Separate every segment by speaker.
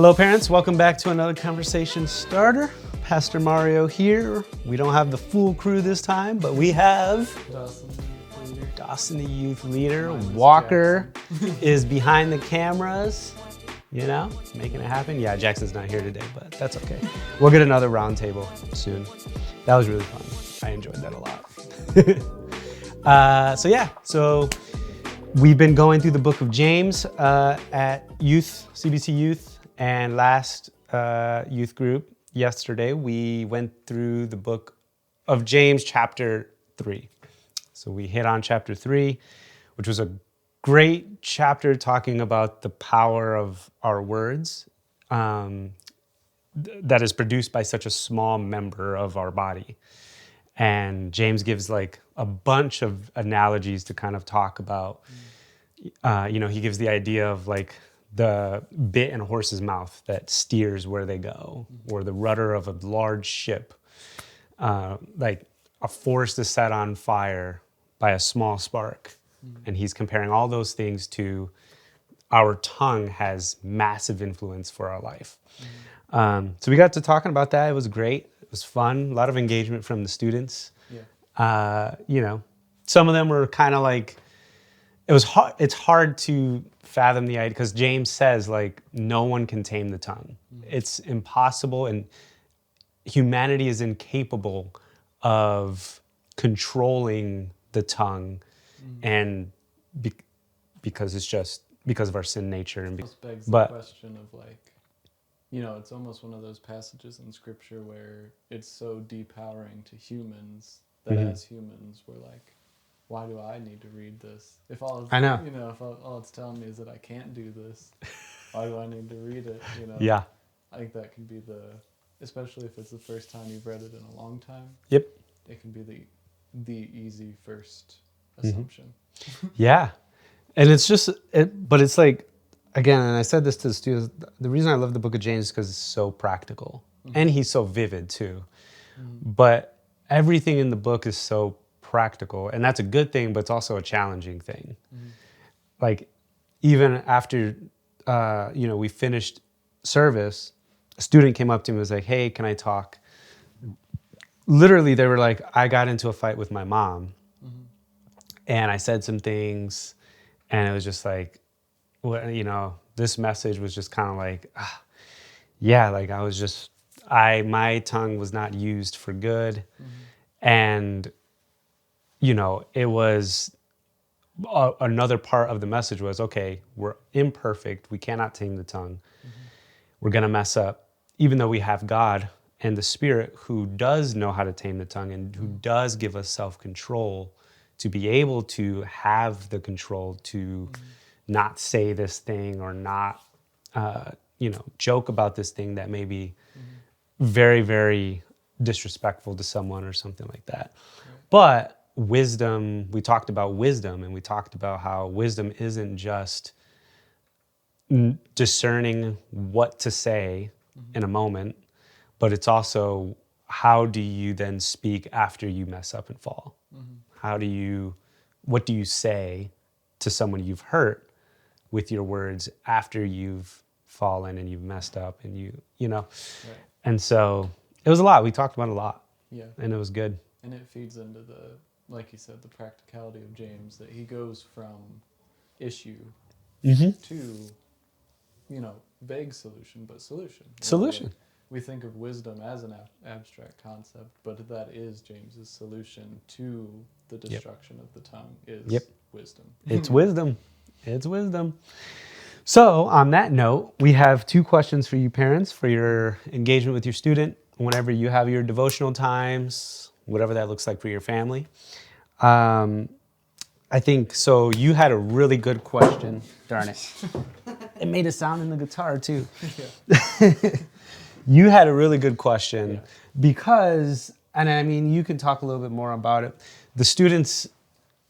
Speaker 1: Hello parents, welcome back to another Conversation Starter. Pastor Mario here. We don't have the full crew this time, but we have Dawson the Youth Leader. Walker is behind the cameras, you know, making it happen. Yeah, Jackson's not here today, but that's okay. We'll get another round table soon. That was really fun. I enjoyed that a lot. So we've been going through the book of James at Youth, CBC Youth, and last youth group yesterday, we went through the book of James chapter 3. So we hit on chapter 3, which was a great chapter talking about the power of our words that is produced by such a small member of our body. And James gives like a bunch of analogies to kind of talk about, he gives the idea of like the bit in a horse's mouth that steers where they go, or the rudder of a large ship, like a forest is set on fire by a small spark. And he's comparing all those things to our tongue has massive influence for our life. So we got to talking about that. It was great. It was fun. A lot of engagement from the students. Yeah. Some of them were kind of like, it was hard. It's hard to fathom the idea because James says like no one can tame the tongue. It's impossible, and humanity is incapable of controlling the tongue, and because it's just because of our sin nature. And
Speaker 2: This begs the question of like, it's almost one of those passages in Scripture where it's so depowering to humans that as humans we're like, why do I need to read this? If all it's, if all it's telling me is that I can't do this, why do I need to read it?
Speaker 1: Yeah.
Speaker 2: I think that can be especially if it's the first time you've read it in a long time.
Speaker 1: Yep.
Speaker 2: It can be the easy first assumption.
Speaker 1: Yeah. And it's just, but it's like, again, and I said this to the students, the reason I love the book of James is because it's so practical and he's so vivid too. But everything in the book is so practical, and that's a good thing, but it's also a challenging thing. Like even after, we finished service, a student came up to me and was like, hey, can I talk? Literally, they were like, I got into a fight with my mom and I said some things, and it was just like, this message was just kind of like, like I was just, my tongue was not used for good. And, it was another part of the message was, okay, we're imperfect. We cannot tame the tongue. We're going to mess up, even though we have God and the Spirit who does know how to tame the tongue and who does give us self-control to be able to have the control to not say this thing or not, joke about this thing that may be very, very disrespectful to someone or something like that. But wisdom, we talked about wisdom, and we talked about how wisdom isn't just discerning what to say in a moment, but it's also how do you then speak after you mess up and fall? What do you say to someone you've hurt with your words after you've fallen and you've messed up and And so it was a lot. We talked about a lot. Yeah. And it was good.
Speaker 2: And it feeds into like you said, the practicality of James, that he goes from issue to, vague solution, but solution. Like, we think of wisdom as an abstract concept, but that is James's solution to the destruction of the tongue is wisdom.
Speaker 1: It's wisdom. It's wisdom. So on that note, we have 2 questions for you parents for your engagement with your student whenever you have your devotional times, whatever that looks like for your family. I think, so you had a really good question. Darn it. It made a sound in the guitar too. You had a really good question because, and I mean, you can talk a little bit more about it. The students,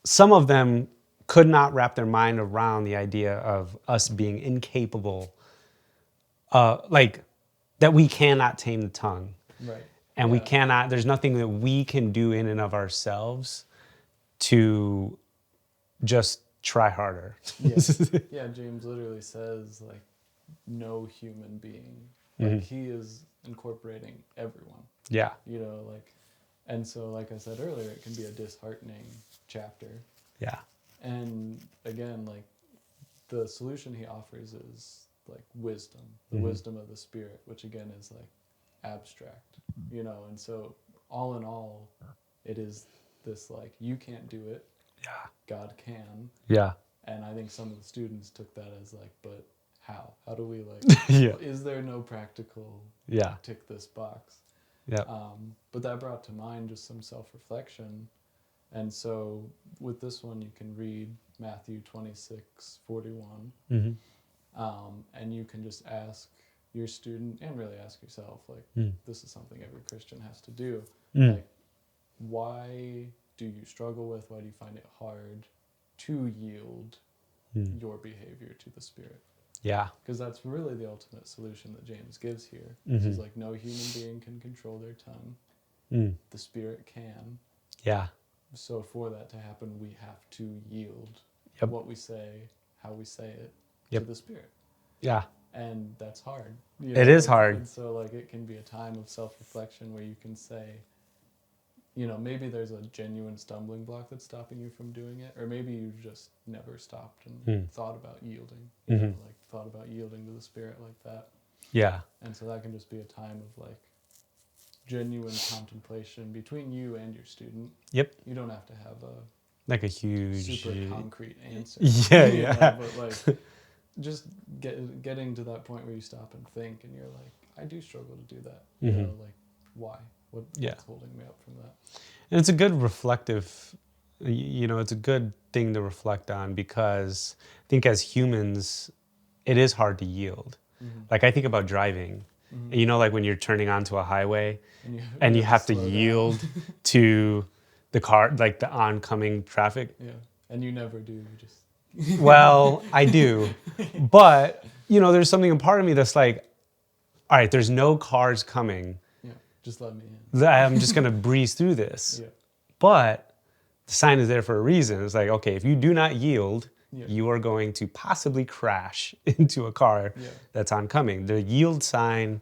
Speaker 1: some of them could not wrap their mind around the idea of us being incapable, like that we cannot tame the tongue.
Speaker 2: Right.
Speaker 1: And we cannot, there's nothing that we can do in and of ourselves to just try harder.
Speaker 2: Yeah, James literally says, like, no human being. Like he is incorporating everyone.
Speaker 1: Yeah.
Speaker 2: You know, like, and so like I said earlier, it can be a disheartening chapter.
Speaker 1: Yeah.
Speaker 2: And again, like the solution he offers is like wisdom, the wisdom of the Spirit, which again is like abstract, you know. And so all in all, it is this like, you can't do it.
Speaker 1: Yeah.
Speaker 2: God can.
Speaker 1: Yeah.
Speaker 2: And I think some of the students took that as like, but how? How do we like,
Speaker 1: Yeah.
Speaker 2: is there no practical
Speaker 1: Yeah.
Speaker 2: tick this box?
Speaker 1: Yeah.
Speaker 2: But that brought to mind just some self-reflection. And so with this one, you can read Matthew 26:41. And you can just ask your student and really ask yourself, like, this is something every Christian has to do. Like, why do you struggle with, why do you find it hard to yield your behavior to the Spirit?
Speaker 1: Yeah.
Speaker 2: Because that's really the ultimate solution that James gives here. He's like, no human being can control their tongue. The Spirit can.
Speaker 1: Yeah.
Speaker 2: So for that to happen, we have to yield what we say, how we say it, to the Spirit.
Speaker 1: Yeah.
Speaker 2: And that's hard.
Speaker 1: It is hard.
Speaker 2: And so like it can be a time of self-reflection where you can say, you know, maybe there's a genuine stumbling block that's stopping you from doing it, or maybe you just never stopped and thought about yielding, you know, like thought about yielding to the Spirit like that.
Speaker 1: Yeah.
Speaker 2: And so that can just be a time of like genuine contemplation between you and your student.
Speaker 1: Yep.
Speaker 2: You don't have to have a
Speaker 1: Like a huge
Speaker 2: super concrete answer.
Speaker 1: Yeah,
Speaker 2: you
Speaker 1: yeah.
Speaker 2: know, but like just getting to that point where you stop and think and you're like, I do struggle to do that. You know, like why? What's holding me up from that?
Speaker 1: And it's a good reflective, you know, it's a good thing to reflect on, because I think as humans, it is hard to yield. Like I think about driving, and you know, like when you're turning onto a highway and you have to yield to the car, like the oncoming traffic.
Speaker 2: Yeah, and you never do. You just
Speaker 1: Well, I do, but you know, there's something in part of me that's like, all right, there's no cars coming.
Speaker 2: Yeah, just let me in.
Speaker 1: I'm just gonna breeze through this.
Speaker 2: Yeah.
Speaker 1: But the sign is there for a reason. It's like, okay, if you do not yield,
Speaker 2: Yeah.
Speaker 1: you are going to possibly crash into a car that's oncoming. The yield sign,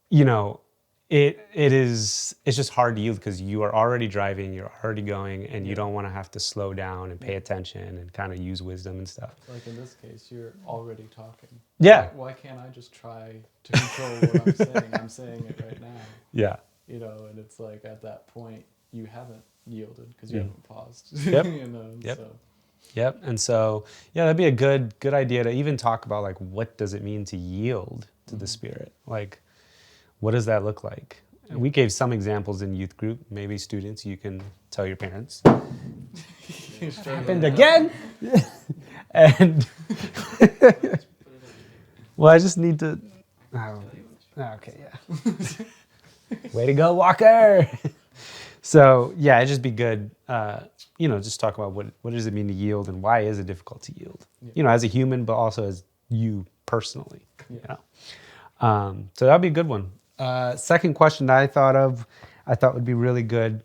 Speaker 1: you know, it's just hard to yield because you are already driving, you're already going, and you don't want to have to slow down and pay attention and kind of use wisdom and stuff.
Speaker 2: Like in this case, you're already talking.
Speaker 1: Yeah.
Speaker 2: Why can't I just try to control what I'm saying? I'm saying it right now.
Speaker 1: Yeah.
Speaker 2: You know, and it's like at that point, you haven't yielded because you haven't paused.
Speaker 1: Yep.
Speaker 2: You know,
Speaker 1: Yep.
Speaker 2: so.
Speaker 1: Yep. And so, yeah, that'd be a good idea to even talk about, like, what does it mean to yield to the Spirit? Like, what does that look like? And we gave some examples in youth group. Maybe students, you can tell your parents. Happened again? And, well, I just need to, okay, yeah. Way to go, Walker. So, yeah, it'd just be good, you know, just talk about what does it mean to yield and why is it difficult to yield?
Speaker 2: Yeah.
Speaker 1: You know, as a human, but also as you personally,
Speaker 2: Yeah.
Speaker 1: you know. So that'd be a good one. Second question that I thought would be really good,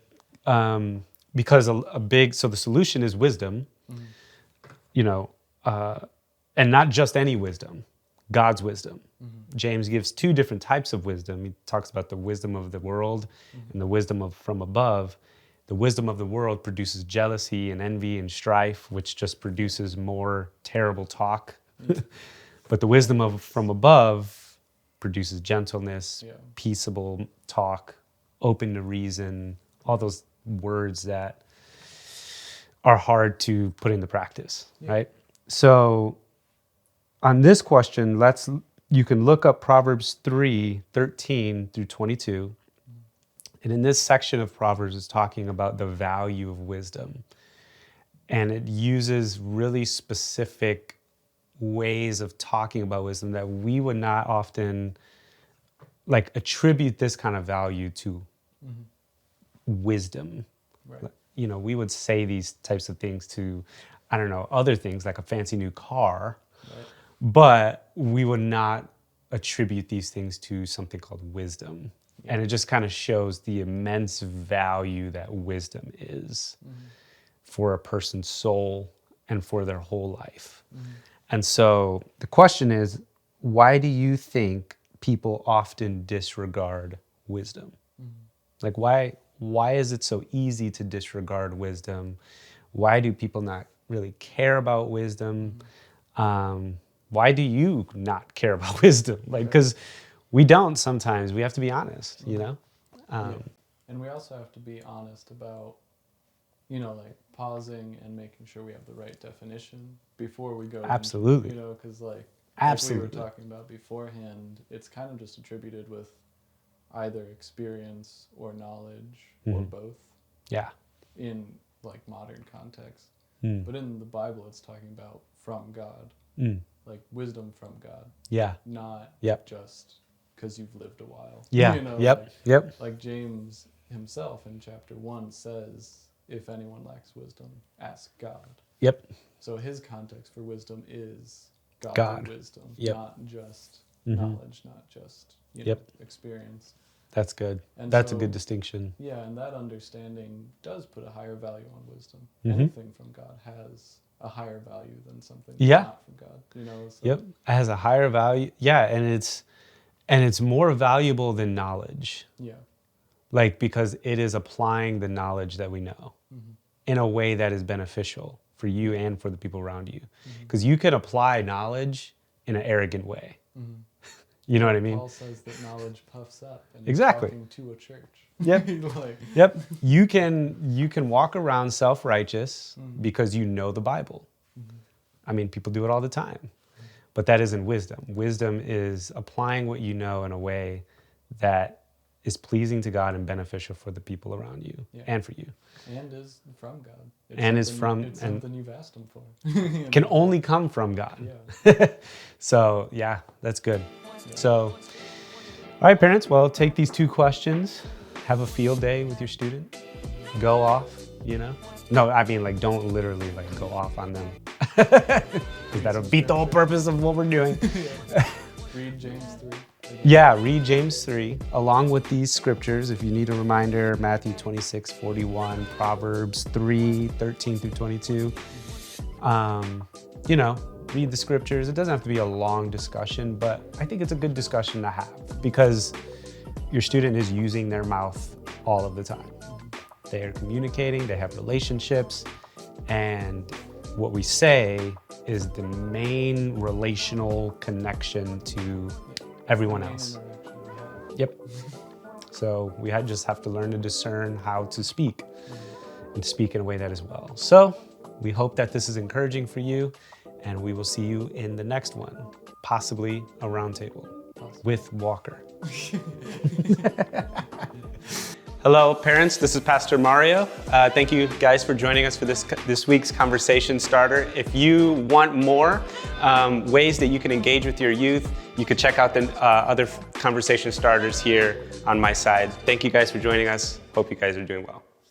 Speaker 1: because so the solution is wisdom, you know, and not just any wisdom, God's wisdom. James gives two different types of wisdom. He talks about the wisdom of the world and the wisdom from above. The wisdom of the world produces jealousy and envy and strife, which just produces more terrible talk. But the wisdom from above produces gentleness, peaceable talk, open to reason, all those words that are hard to put into practice, right? So on this question, you can look up Proverbs 3:13 through 22. And in this section of Proverbs, it's talking about the value of wisdom. And it uses really specific ways of talking about wisdom that we would not often like attribute this kind of value to wisdom.
Speaker 2: Right.
Speaker 1: You know, we would say these types of things to, I don't know, other things like a fancy new car,
Speaker 2: Right.
Speaker 1: but we would not attribute these things to something called wisdom. And it just kind of shows the immense value that wisdom is for a person's soul and for their whole life. And so the question is, why do you think people often disregard wisdom? Like why is it so easy to disregard wisdom? Why do people not really care about wisdom? Why do you not care about wisdom? Like, because we don't sometimes. We have to be honest, you know?
Speaker 2: Yeah. And we also have to be honest about, you know, like pausing and making sure we have the right definition before we go.
Speaker 1: Absolutely.
Speaker 2: Into, you know, because like we were talking about beforehand, it's kind of just attributed with either experience or knowledge or both.
Speaker 1: Yeah.
Speaker 2: In like modern context. But in the Bible, it's talking about from God, like wisdom from God.
Speaker 1: Yeah.
Speaker 2: Not just because you've lived a while.
Speaker 1: Yeah.
Speaker 2: You know, like James himself in chapter 1 says, if anyone lacks wisdom, ask God.
Speaker 1: Yep.
Speaker 2: So his context for wisdom is
Speaker 1: God.
Speaker 2: Wisdom,
Speaker 1: Yep.
Speaker 2: not just knowledge, not just experience.
Speaker 1: That's good.
Speaker 2: And
Speaker 1: That's
Speaker 2: so,
Speaker 1: a good distinction.
Speaker 2: Yeah, and that understanding does put a higher value on wisdom. Anything from God has a higher value than something that's not from God. You know. So.
Speaker 1: Yep. It has a higher value. Yeah, and it's more valuable than knowledge.
Speaker 2: Yeah.
Speaker 1: Like, because it is applying the knowledge that we know in a way that is beneficial for you and for the people around you. Because you can apply knowledge in an arrogant way. You know what I mean?
Speaker 2: Paul says that knowledge puffs up. And
Speaker 1: exactly.
Speaker 2: Talking to a church.
Speaker 1: Yep. Yep. You can walk around self-righteous because you know the Bible. I mean, people do it all the time. But that isn't wisdom. Wisdom is applying what you know in a way that is pleasing to God and beneficial for the people around you and for you.
Speaker 2: And is from God. It's something you've asked him for.
Speaker 1: Can only come from God.
Speaker 2: Yeah.
Speaker 1: So, yeah, that's good. Yeah. So, all right, parents, well, take these 2 questions, have a field day with your student, go off, you know? No, I mean, like, don't literally, like, go off on them. Because that'll beat the whole purpose of what we're doing.
Speaker 2: Read James 3.
Speaker 1: Yeah, read James 3, along with these scriptures. If you need a reminder, Matthew 26:41, Proverbs 3:13 through 22. You know, read the scriptures. It doesn't have to be a long discussion, but I think it's a good discussion to have because your student is using their mouth all of the time. They are communicating, they have relationships, and what we say is the main relational connection to everyone else. Yep. So we just have to learn to discern how to speak and speak in a way that is well. So we hope that this is encouraging for you, and we will see you in the next one, possibly a roundtable with Walker. Hello, parents. This is Pastor Mario. Thank you guys for joining us for this week's conversation starter. If you want more ways that you can engage with your youth, you could check out the other conversation starters here on my side. Thank you guys for joining us. Hope you guys are doing well.